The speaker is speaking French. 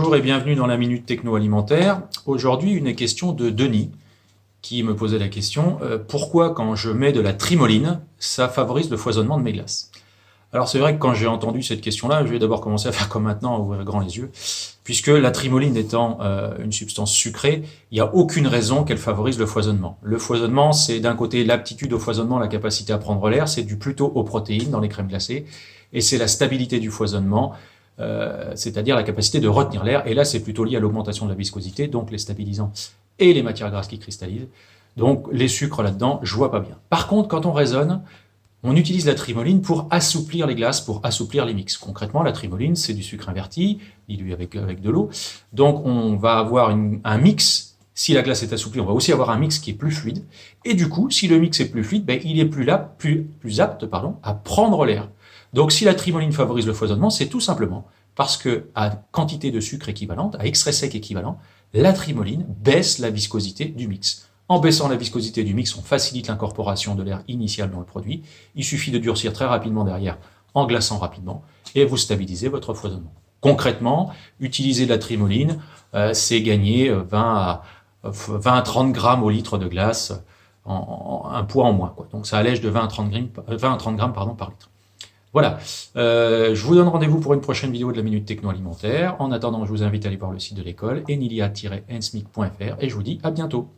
Bonjour et bienvenue dans la Minute Techno Alimentaire. Aujourd'hui, une question de Denis qui me posait la question pourquoi quand je mets de la trimoline, ça favorise le foisonnement de mes glaces? Alors c'est vrai que quand j'ai entendu cette question-là, je vais d'abord commencer à faire comme maintenant, à ouvrir grand les yeux, puisque la trimoline étant une substance sucrée, il n'y a aucune raison qu'elle favorise le foisonnement. Le foisonnement, c'est d'un côté l'aptitude au foisonnement, la capacité à prendre l'air, c'est dû plutôt aux protéines dans les crèmes glacées, et c'est la stabilité du foisonnement, c'est-à-dire la capacité de retenir l'air, et là c'est plutôt lié à l'augmentation de la viscosité, donc les stabilisants et les matières grasses qui cristallisent. Donc les sucres là-dedans, je vois pas bien. Par contre, quand on raisonne, on utilise la trimoline pour assouplir les glaces, pour assouplir les mix. Concrètement, la trimoline, c'est du sucre inverti, dilué avec de l'eau. Donc on va avoir un mix. Si la glace est assouplie, on va aussi avoir un mix qui est plus fluide. Et du coup, si le mix est plus fluide, il est plus apte à prendre l'air. Donc si la trimoline favorise le foisonnement, c'est tout simplement parce que à quantité de sucre équivalente, à extrait sec équivalent, la trimoline baisse la viscosité du mix. En baissant la viscosité du mix, on facilite l'incorporation de l'air initial dans le produit. Il suffit de durcir très rapidement derrière en glaçant rapidement et vous stabilisez votre foisonnement. Concrètement, utiliser de la trimoline, c'est gagner 20 à 30 grammes au litre de glace, un poids en moins, quoi. Donc ça allège de 20 à 30 grammes par litre. Voilà, je vous donne rendez-vous pour une prochaine vidéo de la Minute Techno Alimentaire. En attendant, je vous invite à aller voir le site de l'école, enilia-ensmic.fr, et je vous dis à bientôt.